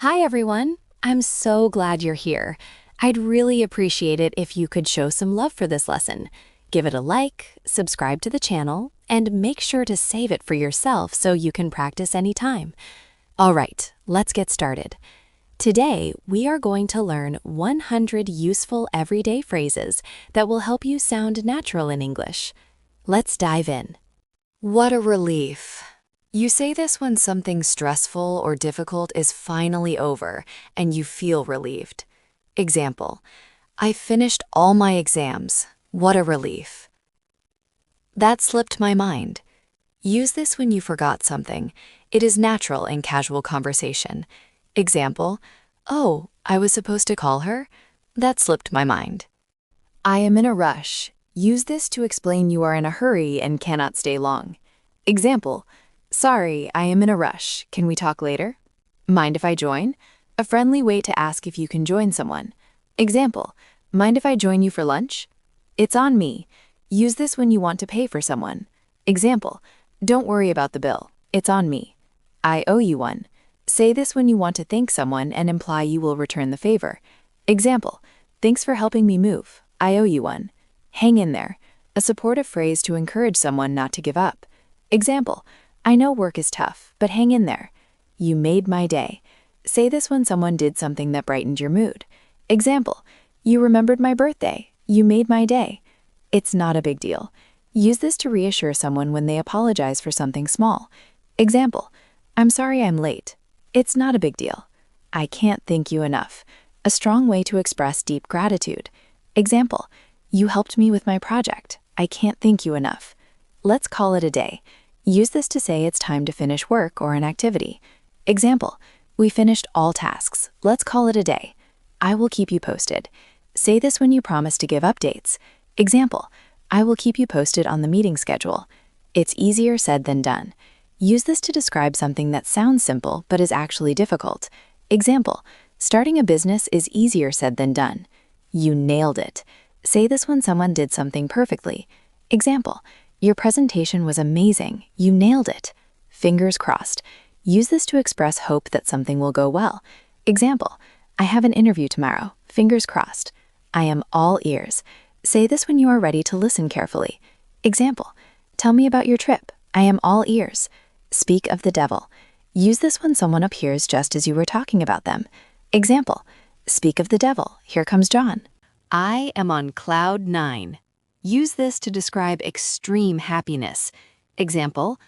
Hi, everyone. I'm so glad you're here. I'd really appreciate it if you could show some love for this lesson. Give it a like, subscribe to the channel, and make sure to save it for yourself so you can practice anytime. All right, let's get started. Today, we are going to learn 100 useful everyday phrases that will help you sound natural in English. Let's dive in. What a relief. You say this when something stressful or difficult is finally over and you feel relieved. Example, I finished all my exams. What a relief. That slipped my mind. Use this when you forgot something. It is natural in casual conversation. Example, oh, I was supposed to call her? That slipped my mind. I am in a rush. Use this to explain you are in a hurry and cannot stay long. Example, sorry, I am in a rush. Can we talk later? Mind if I join? A friendly way to ask if you can join someone. Example, mind if I join you for lunch? It's on me. Use this when you want to pay for someone. Example, don't worry about the bill. It's on me. I owe you one. Say this when you want to thank someone and imply you will return the favor. Example, thanks for helping me move. I owe you one. Hang in there. A supportive phrase to encourage someone not to give up. Example, I know work is tough, but hang in there. You made my day. Say this when someone did something that brightened your mood. Example, you remembered my birthday. You made my day. It's not a big deal. Use this to reassure someone when they apologize for something small. Example, I'm sorry I'm late. It's not a big deal. I can't thank you enough. A strong way to express deep gratitude. Example, you helped me with my project. I can't thank you enough. Let's call it a day. Use this to say it's time to finish work or an activity. Example, we finished all tasks. Let's call it a day. I will keep you posted. Say this when you promise to give updates. Example, I will keep you posted on the meeting schedule. It's easier said than done. Use this to describe something that sounds simple but is actually difficult. Example, starting a business is easier said than done. You nailed it. Say this when someone did something perfectly. Example, your presentation was amazing. You nailed it. Fingers crossed. Use this to express hope that something will go well. Example, I have an interview tomorrow. Fingers crossed. I am all ears. Say this when you are ready to listen carefully. Example, tell me about your trip. I am all ears. Speak of the devil. Use this when someone appears just as you were talking about them. Example, speak of the devil. Here comes John. I am on cloud 9. Use this to describe extreme happiness. Example,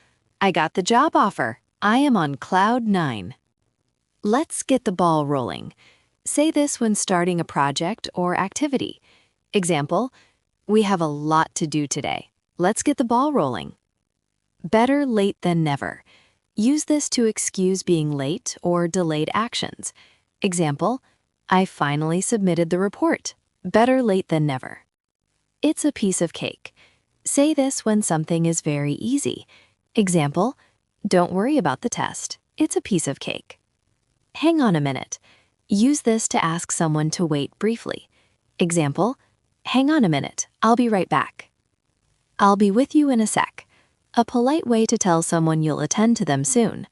I got the job offer. I am on cloud 9. Let's get the ball rolling. Say this when starting a project or activity. Example, we have a lot to do today. Let's get the ball rolling. Better late than never. Use this to excuse being late or delayed actions. Example, I finally submitted the report. Better late than never. It's a piece of cake. Say this when something is very easy. Example, don't worry about the test. It's a piece of cake. Hang on a minute. Use this to ask someone to wait briefly. Example, hang on a minute. I'll be right back. I'll be with you in a sec. A polite way to tell someone you'll attend to them soon.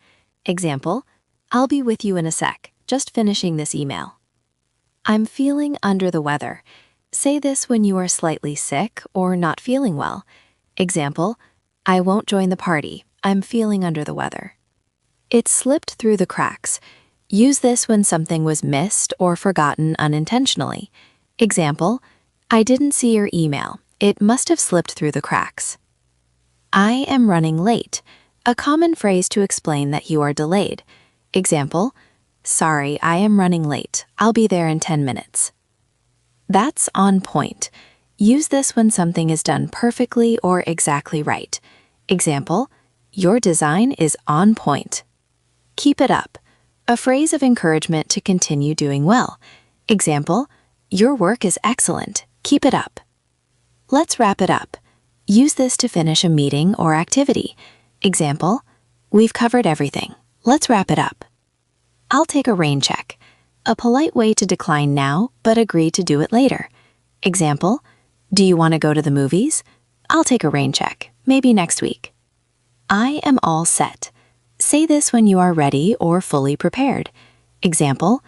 Example, I'll be with you in a sec. Just finishing this email. I'm feeling under the weather. Say this when you are slightly sick or not feeling well. Example, I won't join the party. I'm feeling under the weather. It slipped through the cracks. Use this when something was missed or forgotten unintentionally. Example, I didn't see your email. It must have slipped through the cracks. I am running late. A common phrase to explain that you are delayed. Example, sorry, I am running late. I'll be there in 10 minutes. That's on point. Use this when something is done perfectly or exactly right. Example, your design is on point. Keep it up. A phrase of encouragement to continue doing well. Example, your work is excellent. Keep it up. Let's wrap it up. Use this to finish a meeting or activity. Example, we've covered everything. Let's wrap it up. I'll take a rain check. A polite way to decline now, but agree to do it later. Example, do you want to go to the movies? I'll take a rain check, maybe next week. I am all set. Say this when you are ready or fully prepared. Example,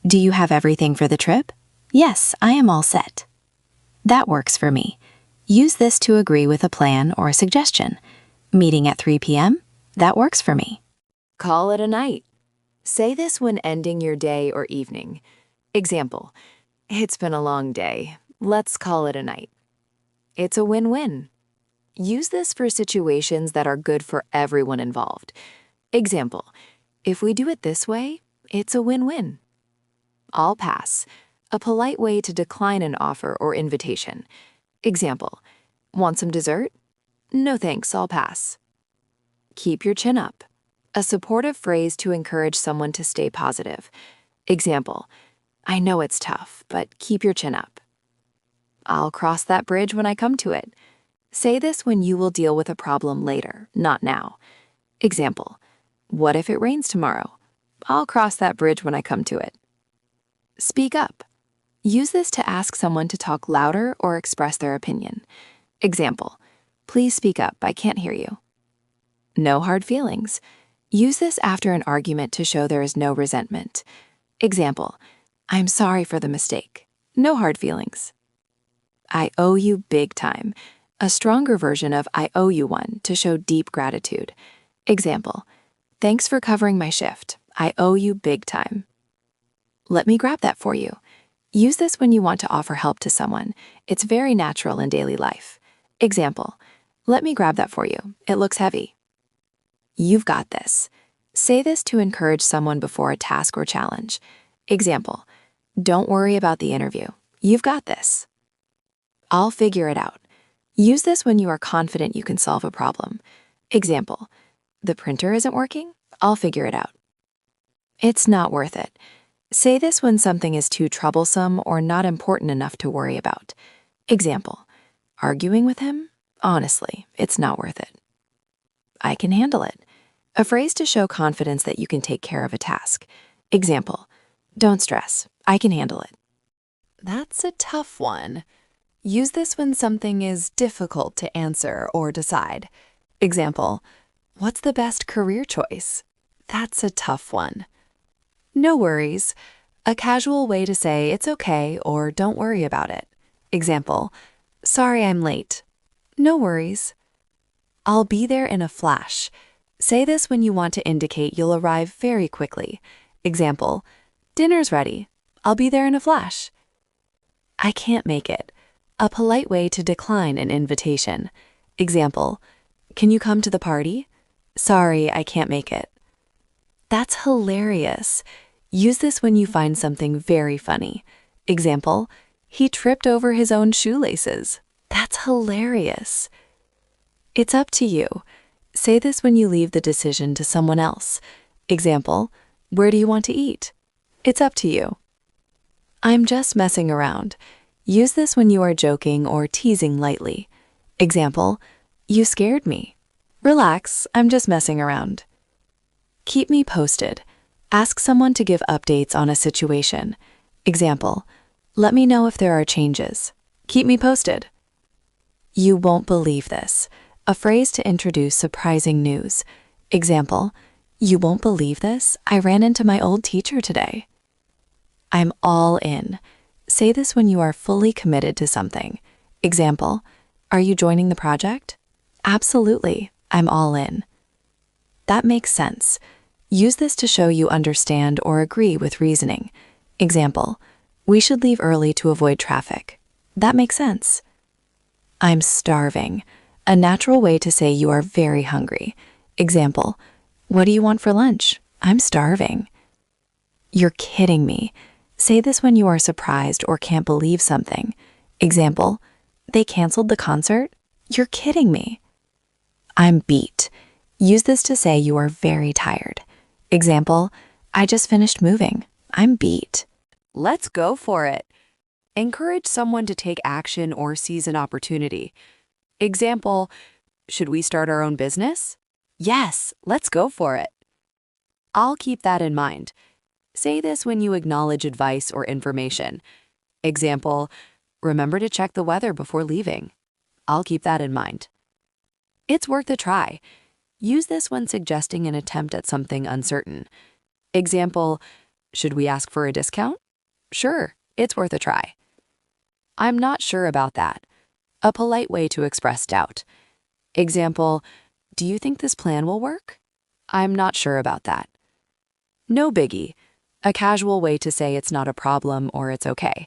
do you have everything for the trip? Yes, I am all set. That works for me. Use this to agree with a plan or a suggestion. Meeting at 3 p.m.? That works for me. Call it a night. Say this when ending your day or evening. Example, it's been a long day. Let's call it a night. It's a win-win. Use this for situations that are good for everyone involved. Example, if we do it this way, it's a win-win. I'll pass. A polite way to decline an offer or invitation. Example, want some dessert? No thanks, I'll pass. Keep your chin up. A supportive phrase to encourage someone to stay positive. Example, I know it's tough, but keep your chin up. I'll cross that bridge when I come to it. Say this when you will deal with a problem later, not now. Example, what if it rains tomorrow? I'll cross that bridge when I come to it. Speak up. Use this to ask someone to talk louder or express their opinion. Example, please speak up, I can't hear you. No hard feelings. Use this after an argument to show there is no resentment. Example, I'm sorry for the mistake. No hard feelings. I owe you big time. A stronger version of I owe you one to show deep gratitude. Example, thanks for covering my shift. I owe you big time. Let me grab that for you. Use this when you want to offer help to someone. It's very natural in daily life. Example, let me grab that for you. It looks heavy. You've got this. Say this to encourage someone before a task or challenge. Example, don't worry about the interview. You've got this. I'll figure it out. Use this when you are confident you can solve a problem. Example, the printer isn't working? I'll figure it out. It's not worth it. Say this when something is too troublesome or not important enough to worry about. Example, arguing with him? Honestly, it's not worth it. I can handle it. A phrase to show confidence that you can take care of a task. Example, don't stress. I can handle it. That's a tough one. Use this when something is difficult to answer or decide. Example, what's the best career choice? That's a tough one. No worries. A casual way to say it's okay or don't worry about it. Example, sorry I'm late. No worries. I'll be there in a flash. Say this when you want to indicate you'll arrive very quickly. Example, dinner's ready. I'll be there in a flash. I can't make it. A polite way to decline an invitation. Example, can you come to the party? Sorry, I can't make it. That's hilarious. Use this when you find something very funny. Example, he tripped over his own shoelaces. That's hilarious. It's up to you. Say this when you leave the decision to someone else. Example, where do you want to eat? It's up to you. I'm just messing around. Use this when you are joking or teasing lightly. Example, you scared me. Relax, I'm just messing around. Keep me posted. Ask someone to give updates on a situation. Example, let me know if there are changes. Keep me posted. You won't believe this. A phrase to introduce surprising news. Example, you won't believe this. I ran into my old teacher today. I'm all in. Say this when you are fully committed to something. Example, are you joining the project? Absolutely, I'm all in. That makes sense. Use this to show you understand or agree with reasoning. Example, we should leave early to avoid traffic. That makes sense. I'm starving. A natural way to say you are very hungry. Example, what do you want for lunch? I'm starving. You're kidding me. Say this when you are surprised or can't believe something. Example, they canceled the concert? You're kidding me. I'm beat. Use this to say you are very tired. Example, I just finished moving. I'm beat. Let's go for it. Encourage someone to take action or seize an opportunity. Example, should we start our own business? Yes, let's go for it. I'll keep that in mind. Say this when you acknowledge advice or information. Example, remember to check the weather before leaving. I'll keep that in mind. It's worth a try. Use this when suggesting an attempt at something uncertain. Example, Should we ask for a discount? Sure, it's worth a try. I'm not sure about that. A polite way to express doubt. Example, do you think this plan will work? I'm not sure about that. No biggie. A casual way to say it's not a problem or it's okay.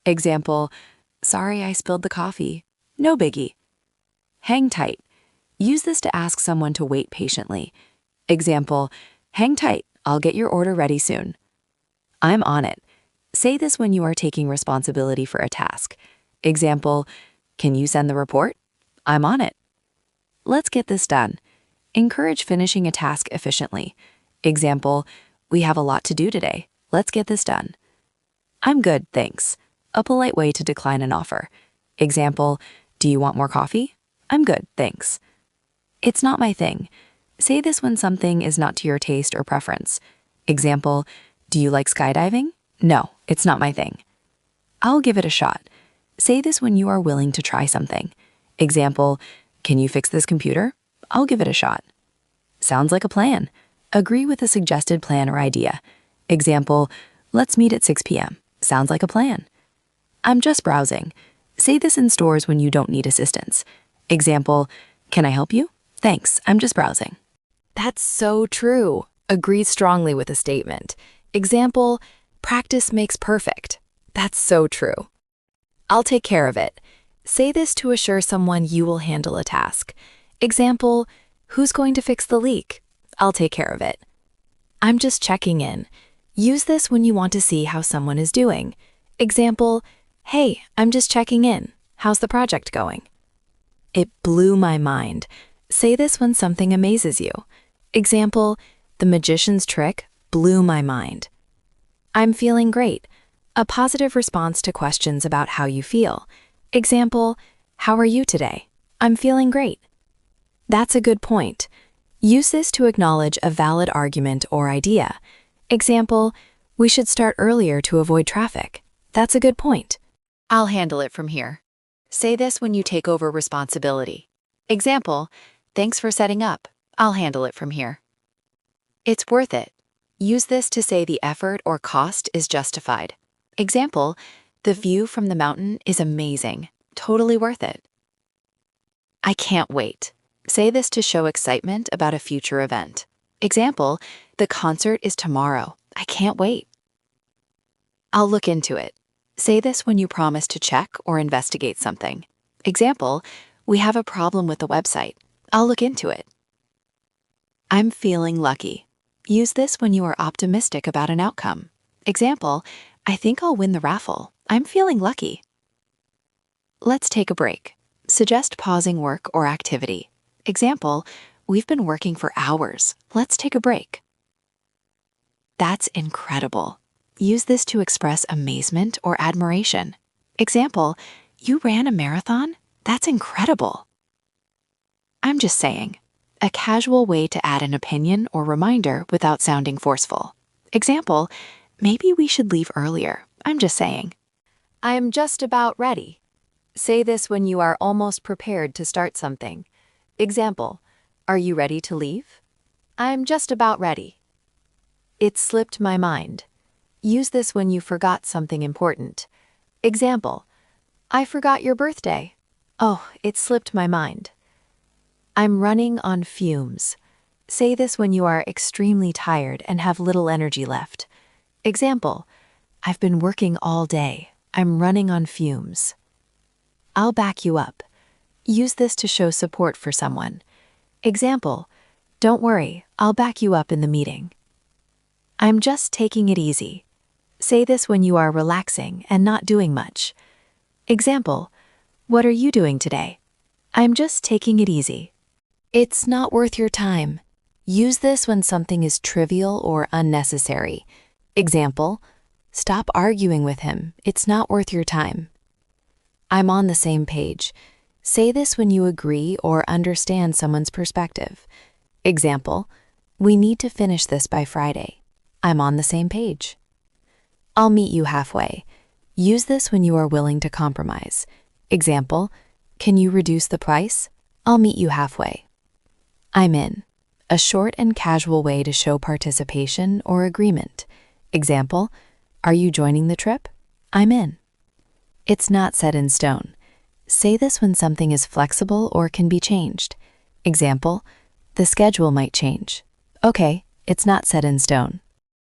Example, sorry I spilled the coffee. No biggie. Hang tight. Use this to ask someone to wait patiently. Example, hang tight, I'll get your order ready soon. I'm on it. Say this when you are taking responsibility for a task. Example, can you send the report? I'm on it. Let's get this done. Encourage finishing a task efficiently. Example, we have a lot to do today. Let's get this done. I'm good, thanks. A polite way to decline an offer. Example, do you want more coffee? I'm good, thanks. It's not my thing. Say this when something is not to your taste or preference. Example, do you like skydiving? No, it's not my thing. I'll give it a shot. Say this when you are willing to try something. Example, can you fix this computer? I'll give it a shot. Sounds like a plan. Agree with a suggested plan or idea. Example, let's meet at 6 p.m. Sounds like a plan. I'm just browsing. Say this in stores when you don't need assistance. Example, can I help you? Thanks, I'm just browsing. That's so true. Agree strongly with a statement. Example, practice makes perfect. That's so true. I'll take care of it. Say this to assure someone you will handle a task. Example, who's going to fix the leak? I'll take care of it. I'm just checking in. Use this when you want to see how someone is doing. Example, hey, I'm just checking in. How's the project going? It blew my mind. Say this when something amazes you. Example, the magician's trick blew my mind. I'm feeling great. A positive response to questions about how you feel. Example, how are you today? I'm feeling great. That's a good point. Use this to acknowledge a valid argument or idea. Example, we should start earlier to avoid traffic. That's a good point. I'll handle it from here. Say this when you take over responsibility. Example, thanks for setting up. I'll handle it from here. It's worth it. Use this to say the effort or cost is justified. Example, the view from the mountain is amazing. Totally worth it. I can't wait. Say this to show excitement about a future event. Example, the concert is tomorrow. I can't wait. I'll look into it. Say this when you promise to check or investigate something. Example, we have a problem with the website. I'll look into it. I'm feeling lucky. Use this when you are optimistic about an outcome. Example, I think I'll win the raffle. I'm feeling lucky. Let's take a break. Suggest pausing work or activity. Example, we've been working for hours. Let's take a break. That's incredible. Use this to express amazement or admiration. Example, you ran a marathon? That's incredible. I'm just saying. A casual way to add an opinion or reminder without sounding forceful. Example, maybe we should leave earlier. I'm just saying. I'm just about ready. Say this when you are almost prepared to start something. Example, are you ready to leave? I'm just about ready. It slipped my mind. Use this when you forgot something important. Example, I forgot your birthday. Oh, it slipped my mind. I'm running on fumes. Say this when you are extremely tired and have little energy left. Example, I've been working all day. I'm running on fumes. I'll back you up. Use this to show support for someone. Example, don't worry, I'll back you up in the meeting. I'm just taking it easy. Say this when you are relaxing and not doing much. Example, what are you doing today? I'm just taking it easy. It's not worth your time. Use this when something is trivial or unnecessary. Example, stop arguing with him. It's not worth your time. I'm on the same page. Say this when you agree or understand someone's perspective. Example, we need to finish this by Friday. I'm on the same page. I'll meet you halfway. Use this when you are willing to compromise. Example, can you reduce the price? I'll meet you halfway. I'm in. A short and casual way to show participation or agreement. Example, are you joining the trip? I'm in. It's not set in stone. Say this when something is flexible or can be changed. Example, the schedule might change. Okay, it's not set in stone.